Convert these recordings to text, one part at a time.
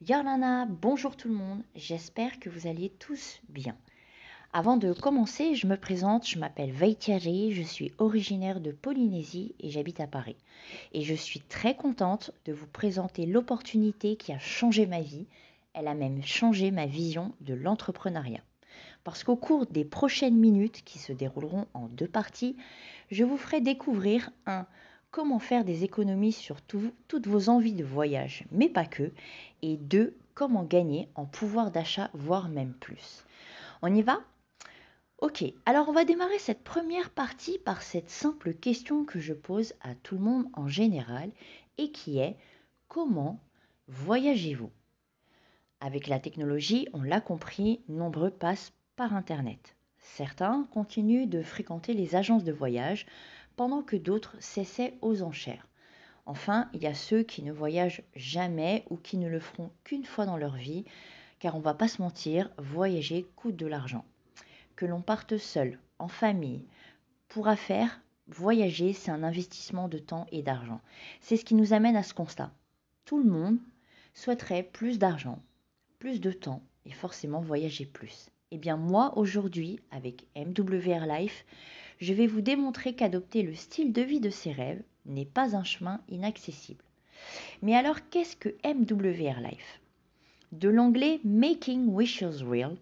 Yorlana, bonjour tout le monde, j'espère que vous allez tous bien. Avant de commencer, je me présente, je m'appelle Vaitiari, je suis originaire de Polynésie et j'habite à Paris. Et je suis très contente de vous présenter l'opportunité qui a changé ma vie, elle a même changé ma vision de l'entrepreneuriat. Parce qu'au cours des prochaines minutes, qui se dérouleront en deux parties, je vous ferai découvrir comment faire des économies sur toutes vos envies de voyage, mais pas que, et 2, comment gagner en pouvoir d'achat, voire même plus. On y va? Ok, alors on va démarrer cette première partie par cette simple question que je pose à tout le monde en général et qui est: comment voyagez-vous? Avec la technologie, on l'a compris, nombreux passent par Internet. Certains continuent de fréquenter les agences de voyage pendant que d'autres s'essaient aux enchères. Enfin, il y a ceux qui ne voyagent jamais ou qui ne le feront qu'une fois dans leur vie, car on va pas se mentir, voyager coûte de l'argent. Que l'on parte seul, en famille, pour affaires, voyager, c'est un investissement de temps et d'argent. C'est ce qui nous amène à ce constat. Tout le monde souhaiterait plus d'argent, plus de temps et forcément voyager plus. Eh bien moi, aujourd'hui, avec MWR Life, je vais vous démontrer qu'adopter le style de vie de ses rêves n'est pas un chemin inaccessible. Mais alors, qu'est-ce que MWR Life? De l'anglais Making Wishes Real,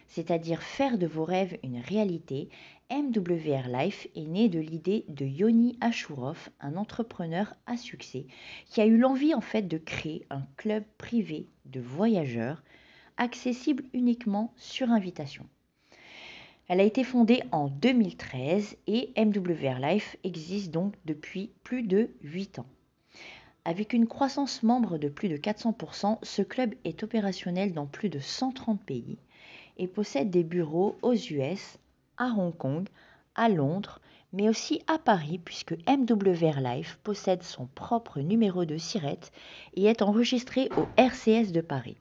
c'est-à-dire faire de vos rêves une réalité, MWR Life est né de l'idée de Yoni Ashurov, un entrepreneur à succès, qui a eu l'envie en fait de créer un club privé de voyageurs accessible uniquement sur invitation. Elle a été fondée en 2013 et MWR Life existe donc depuis plus de 8 ans. Avec une croissance membre de plus de 400%, ce club est opérationnel dans plus de 130 pays et possède des bureaux aux US, à Hong Kong, à Londres, mais aussi à Paris puisque MWR Life possède son propre numéro de SIRET et est enregistré au RCS de Paris.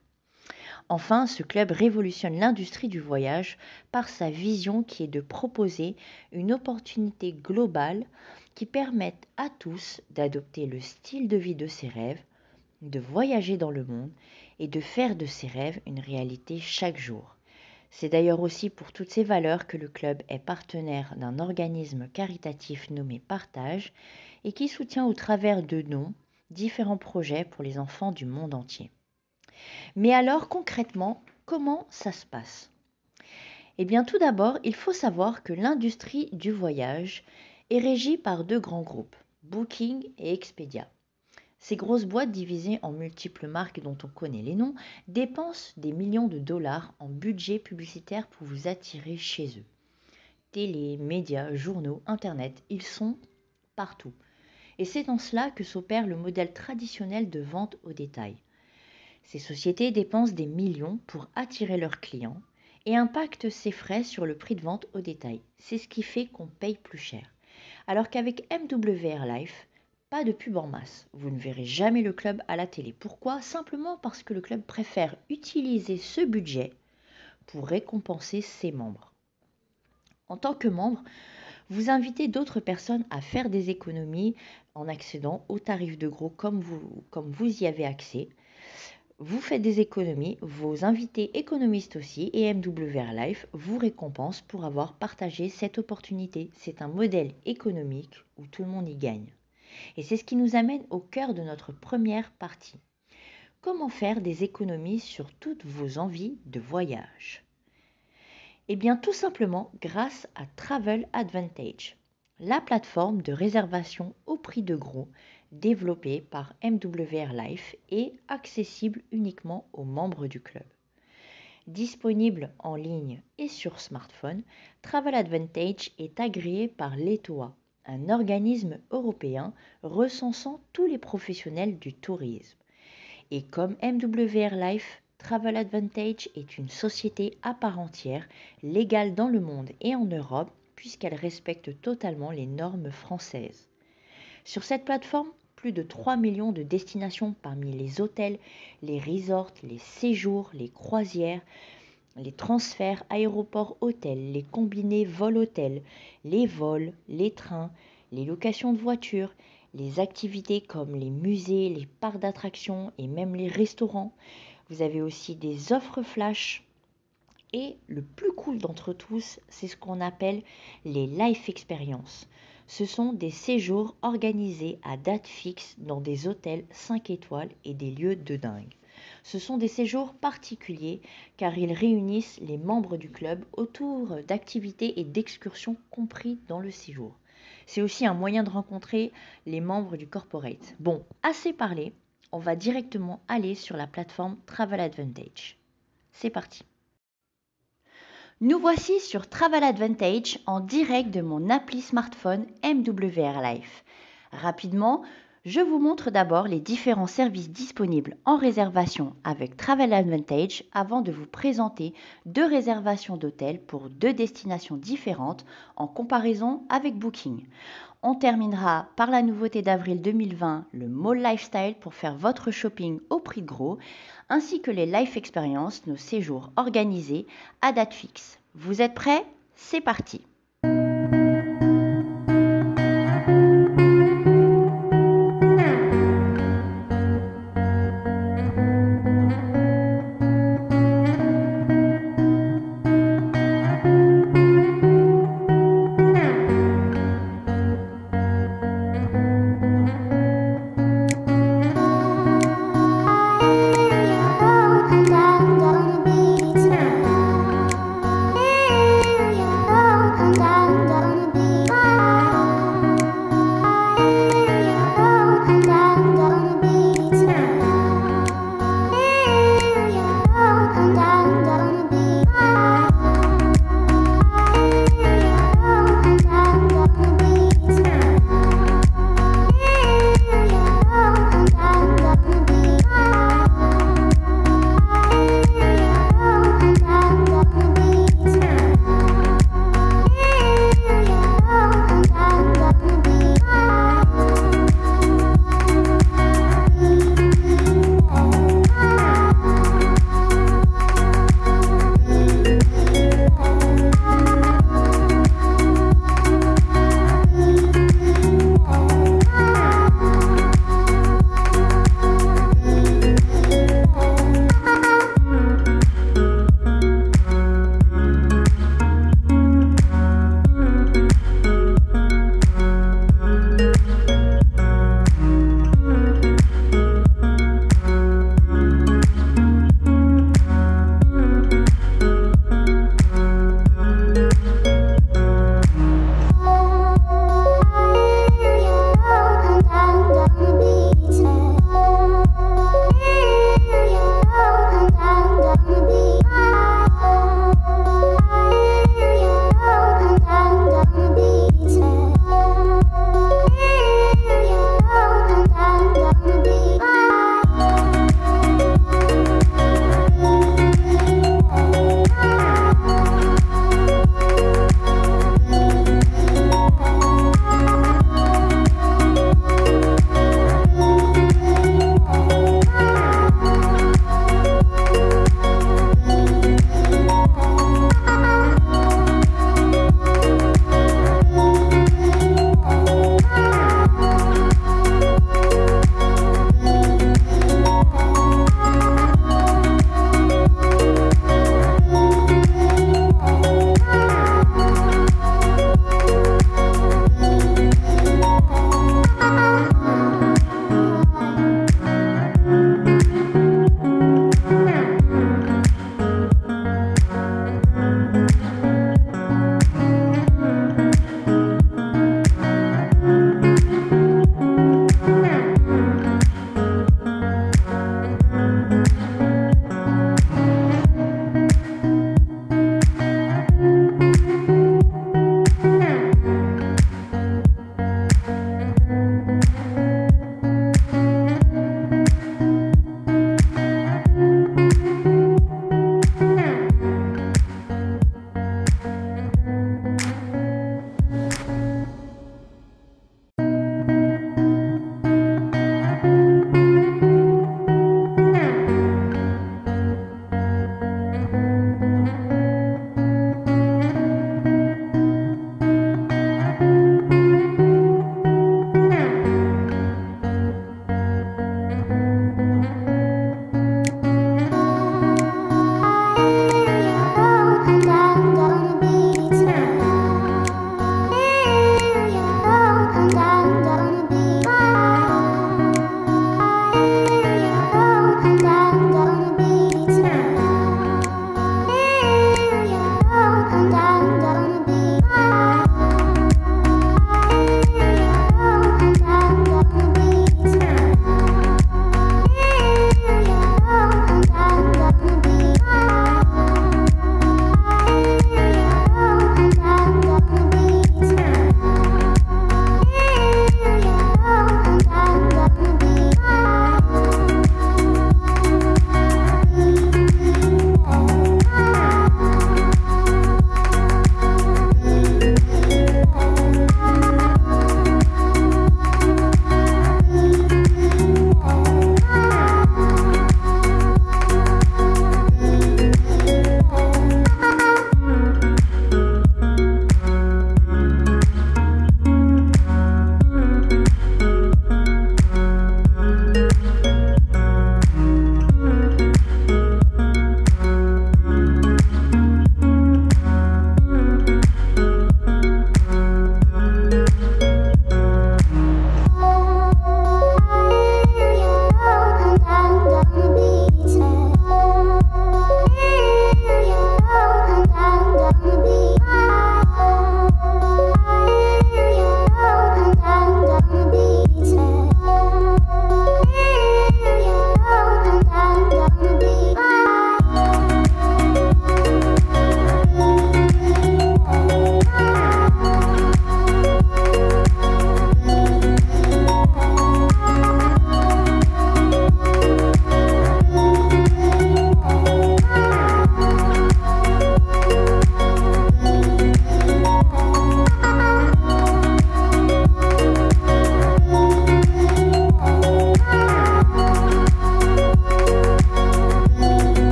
Enfin, ce club révolutionne l'industrie du voyage par sa vision qui est de proposer une opportunité globale qui permette à tous d'adopter le style de vie de ses rêves, de voyager dans le monde et de faire de ses rêves une réalité chaque jour. C'est d'ailleurs aussi pour toutes ces valeurs que le club est partenaire d'un organisme caritatif nommé Partage et qui soutient au travers de dons différents projets pour les enfants du monde entier. Mais alors concrètement, comment ça se passe? Eh bien tout d'abord, il faut savoir que l'industrie du voyage est régie par deux grands groupes, Booking et Expedia. Ces grosses boîtes divisées en multiples marques dont on connaît les noms dépensent des millions de dollars en budget publicitaire pour vous attirer chez eux. Télé, médias, journaux, internet, ils sont partout. Et c'est dans cela que s'opère le modèle traditionnel de vente au détail. Ces sociétés dépensent des millions pour attirer leurs clients et impactent ces frais sur le prix de vente au détail. C'est ce qui fait qu'on paye plus cher. Alors qu'avec MWR Life, pas de pub en masse. Vous ne verrez jamais le club à la télé. Pourquoi? Simplement parce que le club préfère utiliser ce budget pour récompenser ses membres. En tant que membre, vous invitez d'autres personnes à faire des économies en accédant aux tarifs de gros comme vous y avez accès. Vous faites des économies, vos invités économistes aussi et MWR Life vous récompense pour avoir partagé cette opportunité. C'est un modèle économique où tout le monde y gagne. Et c'est ce qui nous amène au cœur de notre première partie. Comment faire des économies sur toutes vos envies de voyage? Eh bien tout simplement grâce à Travel Advantage, la plateforme de réservation au prix de gros développée par MWR Life et accessible uniquement aux membres du club. Disponible en ligne et sur smartphone, Travel Advantage est agréé par l'ETOA, un organisme européen recensant tous les professionnels du tourisme. Et comme MWR Life, Travel Advantage est une société à part entière, légale dans le monde et en Europe, puisqu'elle respecte totalement les normes françaises. Sur cette plateforme, plus de 3 millions de destinations parmi les hôtels, les resorts, les séjours, les croisières, les transferts aéroports-hôtels, les combinés vol-hôtel, les vols, les trains, les locations de voitures, les activités comme les musées, les parcs d'attractions et même les restaurants. Vous avez aussi des offres flash. Et le plus cool d'entre tous, c'est ce qu'on appelle les Life Experience. Ce sont des séjours organisés à date fixe dans des hôtels 5 étoiles et des lieux de dingue. Ce sont des séjours particuliers car ils réunissent les membres du club autour d'activités et d'excursions compris dans le séjour. C'est aussi un moyen de rencontrer les membres du corporate. Bon, assez parlé, on va directement aller sur la plateforme Travel Advantage. C'est parti. Nous voici sur Travel Advantage en direct de mon appli smartphone MWR Life. Rapidement, je vous montre d'abord les différents services disponibles en réservation avec Travel Advantage avant de vous présenter 2 réservations d'hôtels pour 2 destinations différentes en comparaison avec Booking. On terminera par la nouveauté d'avril 2020, le Mall Lifestyle pour faire votre shopping au prix de gros, ainsi que les Life Experience, nos séjours organisés à date fixe. Vous êtes prêts? C'est parti!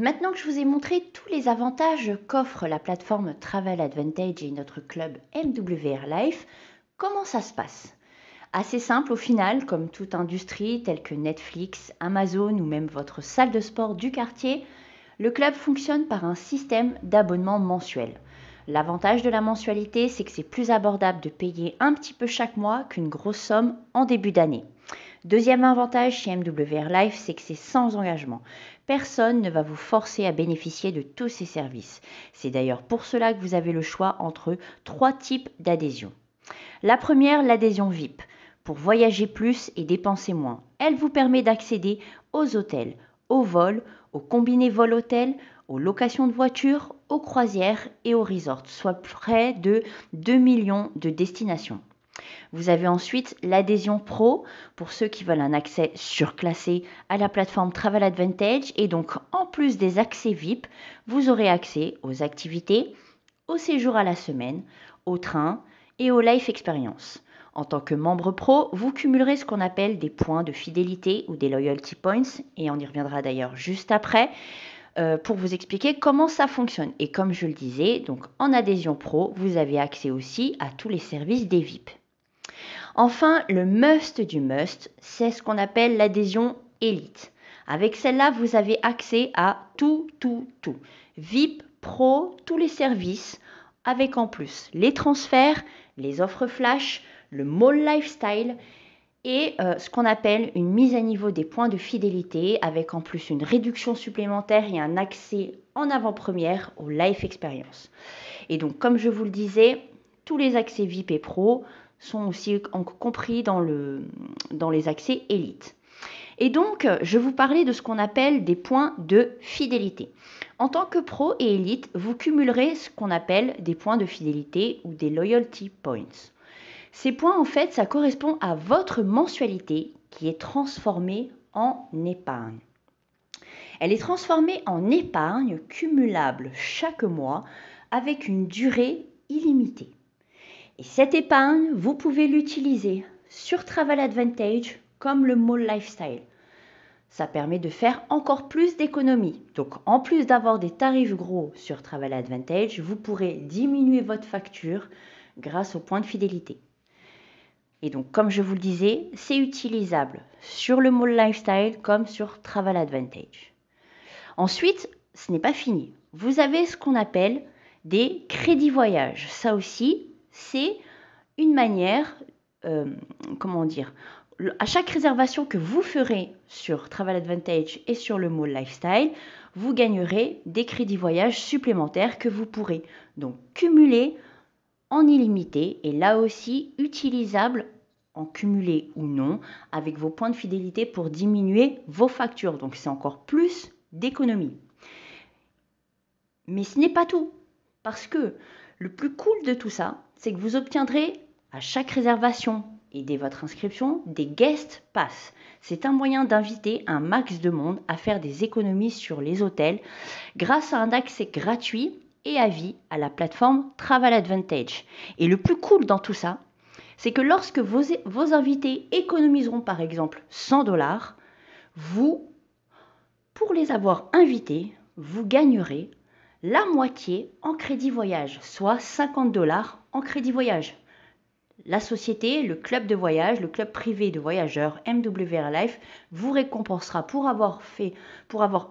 Maintenant que je vous ai montré tous les avantages qu'offre la plateforme Travel Advantage et notre club MWR Life, comment ça se passe? Assez simple au final, comme toute industrie telle que Netflix, Amazon ou même votre salle de sport du quartier, le club fonctionne par un système d'abonnement mensuel. L'avantage de la mensualité, c'est que c'est plus abordable de payer un petit peu chaque mois qu'une grosse somme en début d'année. Deuxième avantage chez MWR Life, c'est que c'est sans engagement. Personne ne va vous forcer à bénéficier de tous ces services. C'est d'ailleurs pour cela que vous avez le choix entre 3 types d'adhésion. La première, l'adhésion VIP, pour voyager plus et dépenser moins. Elle vous permet d'accéder aux hôtels, aux vols, aux combinés vol-hôtel, aux locations de voitures, aux croisières et aux resorts, soit près de 2 millions de destinations. Vous avez ensuite l'adhésion pro pour ceux qui veulent un accès surclassé à la plateforme Travel Advantage et donc en plus des accès VIP, vous aurez accès aux activités, aux séjours à la semaine, aux trains et aux life experience. En tant que membre pro, vous cumulerez ce qu'on appelle des points de fidélité ou des loyalty points et on y reviendra d'ailleurs juste après pour vous expliquer comment ça fonctionne. Et comme je le disais, donc en adhésion pro, vous avez accès aussi à tous les services des VIP. Enfin, le must du must, c'est ce qu'on appelle l'adhésion élite. Avec celle-là, vous avez accès à tout. VIP, pro, tous les services, avec en plus les transferts, les offres flash, le mall lifestyle et ce qu'on appelle une mise à niveau des points de fidélité, avec en plus une réduction supplémentaire et un accès en avant-première au life experience. Et donc, comme je vous le disais, tous les accès VIP et pro sont aussi compris dans les accès élites. Et donc, je vous parlais de ce qu'on appelle des points de fidélité. En tant que pro et élite, vous cumulerez ce qu'on appelle des points de fidélité ou des loyalty points. Ces points, en fait, ça correspond à votre mensualité qui est transformée en épargne. Elle est transformée en épargne cumulable chaque mois avec une durée illimitée. Et cette épargne, vous pouvez l'utiliser sur Travel Advantage comme le mall lifestyle. Ça permet de faire encore plus d'économies. Donc, en plus d'avoir des tarifs gros sur Travel Advantage, vous pourrez diminuer votre facture grâce aux points de fidélité. Et donc, comme je vous le disais, c'est utilisable sur le mall lifestyle comme sur Travel Advantage. Ensuite, ce n'est pas fini. Vous avez ce qu'on appelle des crédits voyage. Ça aussi, c'est une manière, à chaque réservation que vous ferez sur Travel Advantage et sur le mall lifestyle, vous gagnerez des crédits voyage supplémentaires que vous pourrez donc cumuler en illimité et là aussi utilisable en cumulé ou non avec vos points de fidélité pour diminuer vos factures. Donc c'est encore plus d'économie. Mais ce n'est pas tout, parce que le plus cool de tout ça, c'est que vous obtiendrez à chaque réservation et dès votre inscription des guest pass. C'est un moyen d'inviter un max de monde à faire des économies sur les hôtels grâce à un accès gratuit et à vie à la plateforme Travel Advantage. Et le plus cool dans tout ça, c'est que lorsque vos invités économiseront par exemple 100$, vous, pour les avoir invités, vous gagnerez la moitié en crédit voyage, soit 50$ en crédit voyage. La société, le club de voyage, le club privé de voyageurs MWR Life vous récompensera pour avoir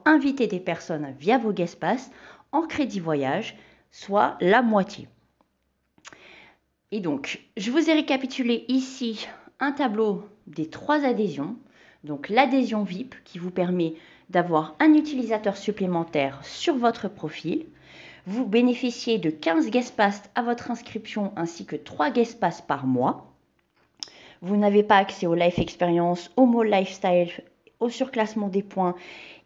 invité des personnes via vos guest pass en crédit voyage, soit la moitié. Et donc, je vous ai récapitulé ici un tableau des 3 adhésions. Donc, l'adhésion VIP qui vous permet d'avoir un utilisateur supplémentaire sur votre profil. Vous bénéficiez de 15 guest pass à votre inscription ainsi que 3 guest pass par mois. Vous n'avez pas accès au life experience, au mall lifestyle, au surclassement des points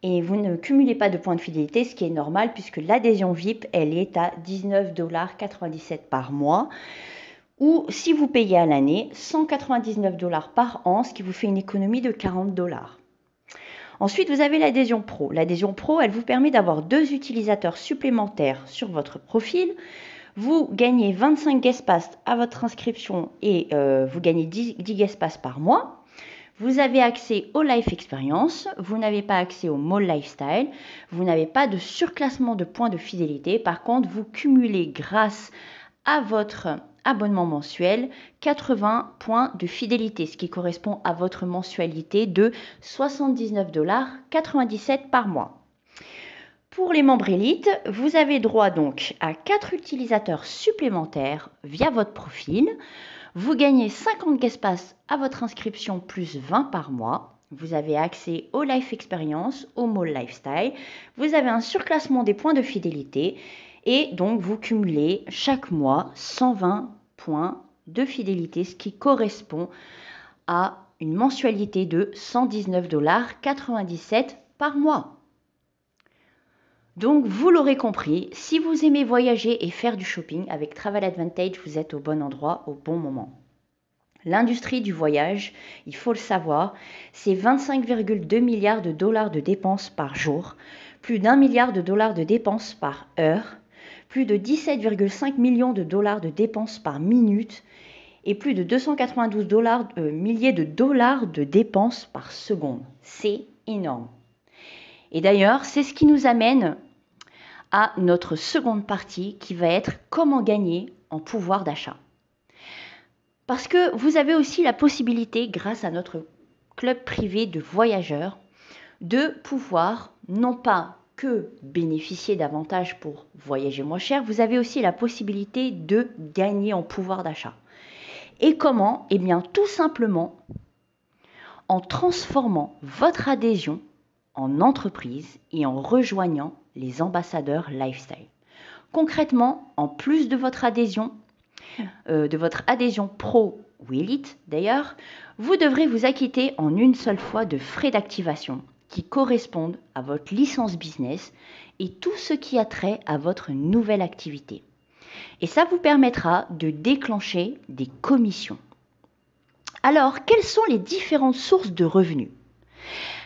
et vous ne cumulez pas de points de fidélité, ce qui est normal puisque l'adhésion VIP, elle est à 19,97$ par mois. Ou si vous payez à l'année, 199$ par an, ce qui vous fait une économie de 40$. Ensuite, vous avez l'adhésion pro. L'adhésion pro, elle vous permet d'avoir 2 utilisateurs supplémentaires sur votre profil. Vous gagnez 25 guest pass à votre inscription et vous gagnez 10 guest pass par mois. vous avez accès au Life Experience, vous n'avez pas accès au Mall Lifestyle, vous n'avez pas de surclassement de points de fidélité. Par contre, vous cumulez grâce à votre abonnement mensuel 80 points de fidélité, ce qui correspond à votre mensualité de 79,97 $ par mois. Pour les membres élites, vous avez droit donc à 4 utilisateurs supplémentaires via votre profil. Vous gagnez 50 guest pass à votre inscription plus 20 par mois. Vous avez accès au Life Experience, au Mall Lifestyle. Vous avez un surclassement des points de fidélité et donc vous cumulez chaque mois 120 points de fidélité, ce qui correspond à une mensualité de 119,97 $ par mois. Donc, vous l'aurez compris, si vous aimez voyager et faire du shopping, avec Travel Advantage, vous êtes au bon endroit, au bon moment. L'industrie du voyage, il faut le savoir, c'est 25,2 milliards de dollars de dépenses par jour, plus d'1 milliard de dollars de dépenses par heure, plus de 17,5 millions de dollars de dépenses par minute et plus de 292 milliers de dollars de dépenses par seconde. C'est énorme. Et d'ailleurs, c'est ce qui nous amène à notre seconde partie qui va être comment gagner en pouvoir d'achat. Parce que vous avez aussi la possibilité, grâce à notre club privé de voyageurs, de pouvoir non pas que bénéficier davantage pour voyager moins cher, vous avez aussi la possibilité de gagner en pouvoir d'achat. Et comment? Eh bien, tout simplement en transformant votre adhésion en entreprise et en rejoignant les ambassadeurs lifestyle. Concrètement, en plus de votre adhésion pro ou élite d'ailleurs, vous devrez vous acquitter en une seule fois de frais d'activation qui correspondent à votre licence business et tout ce qui a trait à votre nouvelle activité. Et ça vous permettra de déclencher des commissions. Alors, quelles sont les différentes sources de revenus?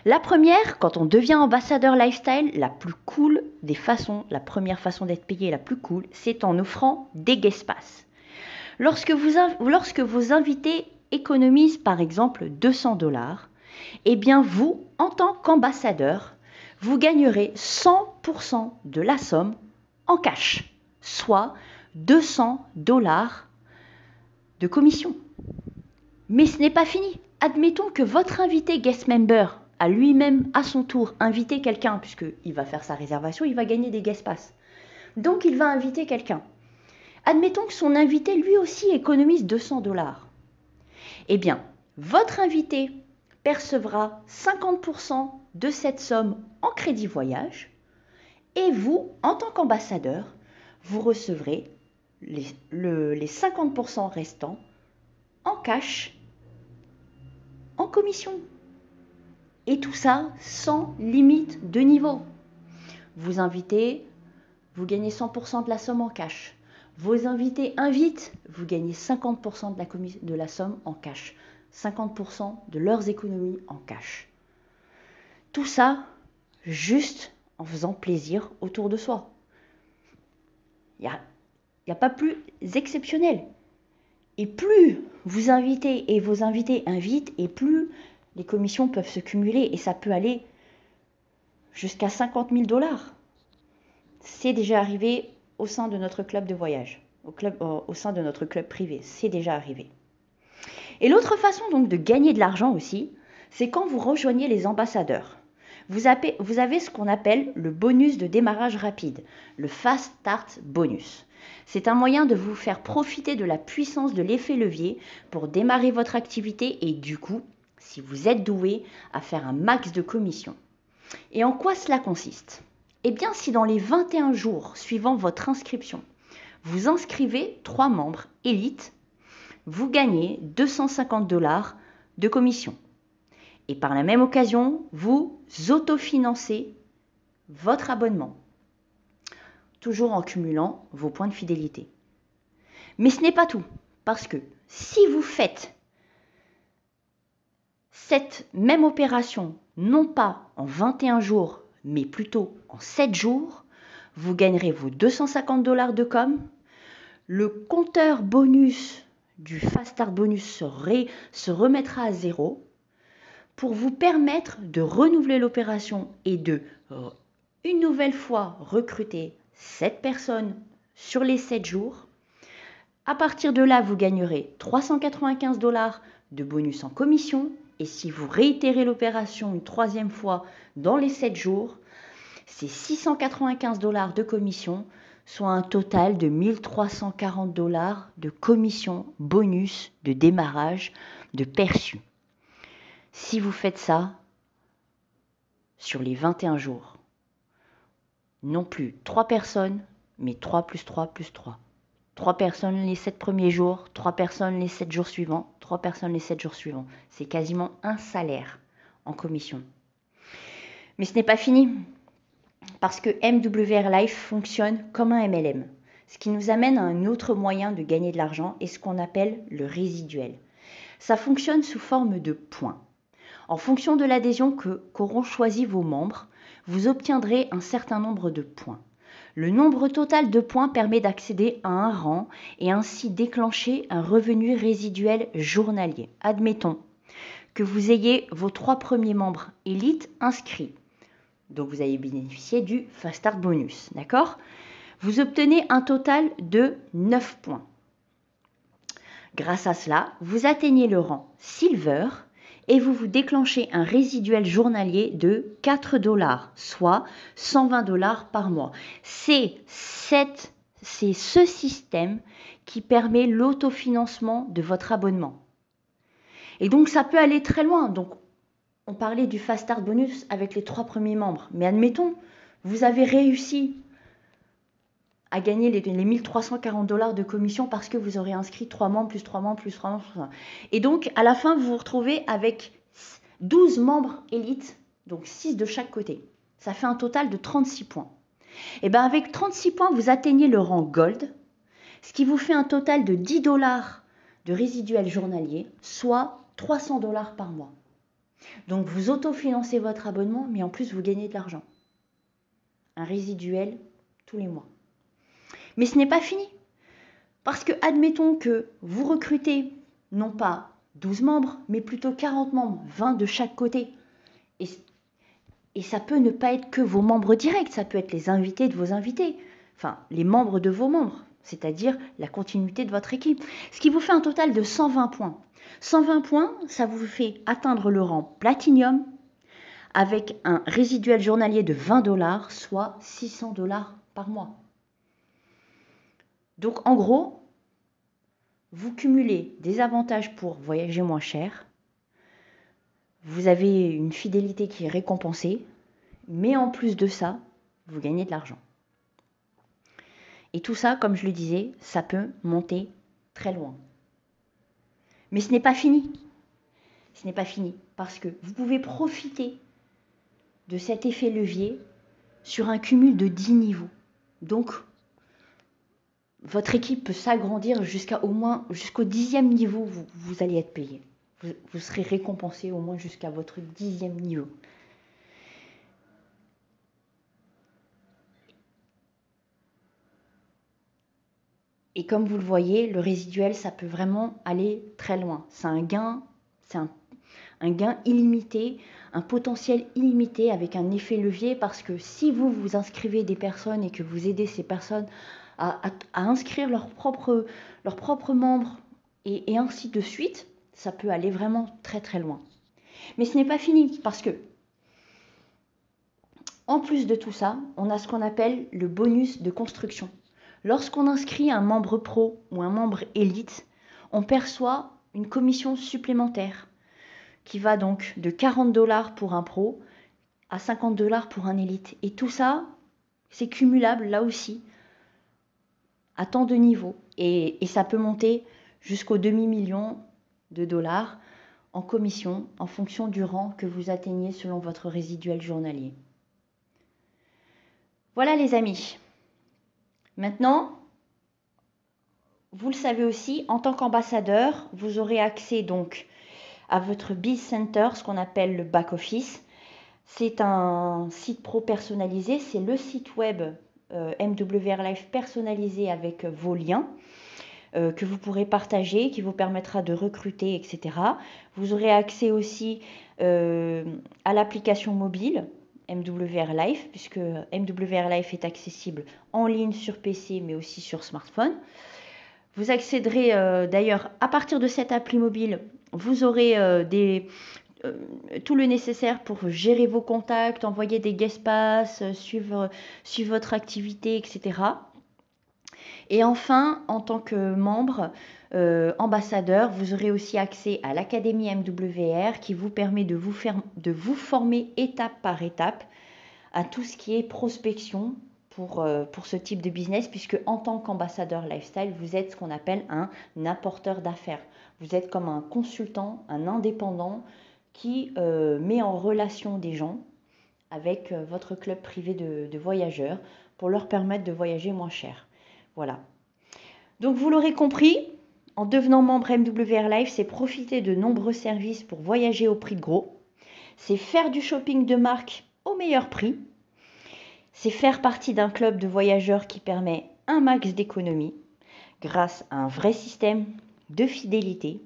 La première, quand on devient ambassadeur lifestyle, la plus cool des façons, la première façon d'être payé la plus cool, c'est en offrant des guest pass. Lorsque vos invités économisent par exemple 200 $, eh bien vous, en tant qu'ambassadeur, vous gagnerez 100% de la somme en cash, soit 200 $ de commission. Mais ce n'est pas fini. Admettons que votre invité guest member a lui-même à son tour invité quelqu'un, puisqu'il va faire sa réservation, il va gagner des guest pass. Donc il va inviter quelqu'un. Admettons que son invité lui aussi économise 200 $. Eh bien, votre invité percevra 50% de cette somme en crédit voyage et vous, en tant qu'ambassadeur, vous recevrez les 50% restants en cash, en commission. Et tout ça sans limite de niveau. Vous invitez, vous gagnez 100% de la somme en cash. Vos invités invitent, vous gagnez 50% de la somme en cash. 50% de leurs économies en cash. Tout ça, juste en faisant plaisir autour de soi. Il n'y a pas plus exceptionnel. Et plus vous invitez et vos invités invitent, et plus les commissions peuvent se cumuler. Et ça peut aller jusqu'à 50 000 $. C'est déjà arrivé au sein de notre club de voyage, au sein de notre club privé. C'est déjà arrivé. Et l'autre façon donc de gagner de l'argent aussi, c'est quand vous rejoignez les ambassadeurs. Vous avez ce qu'on appelle le bonus de démarrage rapide, le Fast Start Bonus. C'est un moyen de vous faire profiter de la puissance de l'effet levier pour démarrer votre activité et du coup, si vous êtes doué, à faire un max de commissions. Et en quoi cela consiste? Eh bien, si dans les 21 jours suivant votre inscription, vous inscrivez 3 membres élites, vous gagnez 250 $ de commission. Et par la même occasion, vous autofinancez votre abonnement, toujours en cumulant vos points de fidélité. Mais ce n'est pas tout, parce que si vous faites cette même opération, non pas en 21 jours, mais plutôt en 7 jours, vous gagnerez vos 250 $ de com, le compteur bonus du Fast Start Bonus se remettra à 0, pour vous permettre de renouveler l'opération et de une nouvelle fois recruter 7 personnes sur les 7 jours. À partir de là, vous gagnerez 395 $ de bonus en commission. Et si vous réitérez l'opération une troisième fois dans les 7 jours, c'est 695 $ de commission, soit un total de 1340 $ de commission bonus de démarrage de perçu. Si vous faites ça sur les 21 jours, non plus 3 personnes, mais 3 plus 3 plus 3. 3 personnes les 7 premiers jours, 3 personnes les 7 jours suivants, 3 personnes les 7 jours suivants. C'est quasiment un salaire en commission. Mais ce n'est pas fini, parce que MWR Life fonctionne comme un MLM, ce qui nous amène à un autre moyen de gagner de l'argent et ce qu'on appelle le résiduel. Ça fonctionne sous forme de points. En fonction de l'adhésion qu'auront choisi vos membres, vous obtiendrez un certain nombre de points. Le nombre total de points permet d'accéder à un rang et ainsi déclencher un revenu résiduel journalier. Admettons que vous ayez vos 3 premiers membres élites inscrits. Donc vous allez bénéficier du Fast Start Bonus, d'accord? Vous obtenez un total de 9 points. Grâce à cela, vous atteignez le rang Silver et vous vous déclenchez un résiduel journalier de 4 $, soit 120 $ par mois. C'est ce système qui permet l'autofinancement de votre abonnement. Et donc ça peut aller très loin. Donc on parlait du Fast Start Bonus avec les 3 premiers membres. Mais admettons, vous avez réussi à gagner les 1340 $ de commission parce que vous aurez inscrit 3 membres, plus 3 membres, plus 3 membres. Plus 3. Et donc, à la fin, vous vous retrouvez avec 12 membres élites, donc 6 de chaque côté. Ça fait un total de 36 points. Et bien, avec 36 points, vous atteignez le rang Gold, ce qui vous fait un total de 10 $ de résiduel journalier, soit 300 $ par mois. Donc, vous autofinancez votre abonnement, mais en plus, vous gagnez de l'argent. Un résiduel tous les mois. Mais ce n'est pas fini. Parce que, admettons que vous recrutez non pas 12 membres, mais plutôt 40 membres, 20 de chaque côté. Et ça peut ne pas être que vos membres directs, ça peut être les invités de vos invités. Enfin, les membres de vos membres, c'est-à-dire la continuité de votre équipe. Ce qui vous fait un total de 120 points. 120 points, ça vous fait atteindre le rang Platinum avec un résiduel journalier de 20 $, soit 600 $ par mois. Donc en gros, vous cumulez des avantages pour voyager moins cher, vous avez une fidélité qui est récompensée, mais en plus de ça, vous gagnez de l'argent. Et tout ça, comme je le disais, ça peut monter très loin. Mais ce n'est pas fini. Ce n'est pas fini parce que vous pouvez profiter de cet effet levier sur un cumul de 10 niveaux. Donc, votre équipe peut s'agrandir jusqu'au 10e niveau, vous allez être payé. Vous serez récompensé au moins jusqu'à votre 10e niveau. Et comme vous le voyez, le résiduel, ça peut vraiment aller très loin. C'est un gain illimité, un potentiel illimité avec un effet levier parce que si vous inscrivez des personnes et que vous aidez ces personnes à inscrire leurs propres membres et ainsi de suite, ça peut aller vraiment très très loin. Mais ce n'est pas fini parce que, en plus de tout ça, on a ce qu'on appelle le bonus de construction. Lorsqu'on inscrit un membre pro ou un membre élite, on perçoit une commission supplémentaire qui va donc de 40 $ pour un pro à 50 $ pour un élite. Et tout ça, c'est cumulable là aussi à tant de niveaux. Et ça peut monter jusqu'au demi-million de dollars en commission en fonction du rang que vous atteignez selon votre résiduel journalier. Voilà les amis. Maintenant, vous le savez aussi, en tant qu'ambassadeur, vous aurez accès donc à votre Biz Center, ce qu'on appelle le back-office. C'est un site pro personnalisé, c'est le site web MWR Life personnalisé avec vos liens. que vous pourrez partager, qui vous permettra de recruter, etc. Vous aurez accès aussi à l'application mobile MWR Life, puisque MWR Life est accessible en ligne sur PC, mais aussi sur smartphone. Vous accéderez d'ailleurs à partir de cette appli mobile, vous aurez tout le nécessaire pour gérer vos contacts, envoyer des guest pass, suivre votre activité, etc. Et enfin, en tant que membre ambassadeur, vous aurez aussi accès à l'Académie MWR qui vous permet de vous former étape par étape à tout ce qui est prospection pour ce type de business, puisque en tant qu'ambassadeur lifestyle, vous êtes ce qu'on appelle un apporteur d'affaires. Vous êtes comme un consultant, un indépendant qui met en relation des gens avec votre club privé de voyageurs pour leur permettre de voyager moins cher. Voilà. Donc vous l'aurez compris, en devenant membre MWR Life, c'est profiter de nombreux services pour voyager au prix de gros. C'est faire du shopping de marque au meilleur prix. C'est faire partie d'un club de voyageurs qui permet un max d'économie grâce à un vrai système de fidélité.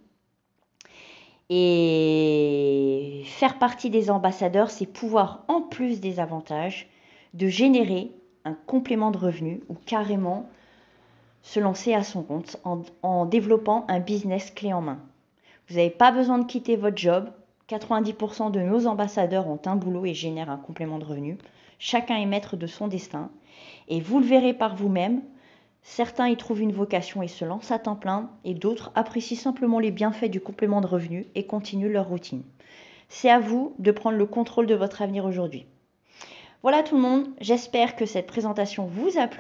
Et faire partie des ambassadeurs, c'est pouvoir, en plus des avantages, de générer un complément de revenu ou carrément se lancer à son compte en développant un business clé en main. Vous n'avez pas besoin de quitter votre job. 90% de nos ambassadeurs ont un boulot et génèrent un complément de revenu. Chacun est maître de son destin. Et vous le verrez par vous-même, certains y trouvent une vocation et se lancent à temps plein, et d'autres apprécient simplement les bienfaits du complément de revenu et continuent leur routine. C'est à vous de prendre le contrôle de votre avenir aujourd'hui. Voilà tout le monde, j'espère que cette présentation vous a plu.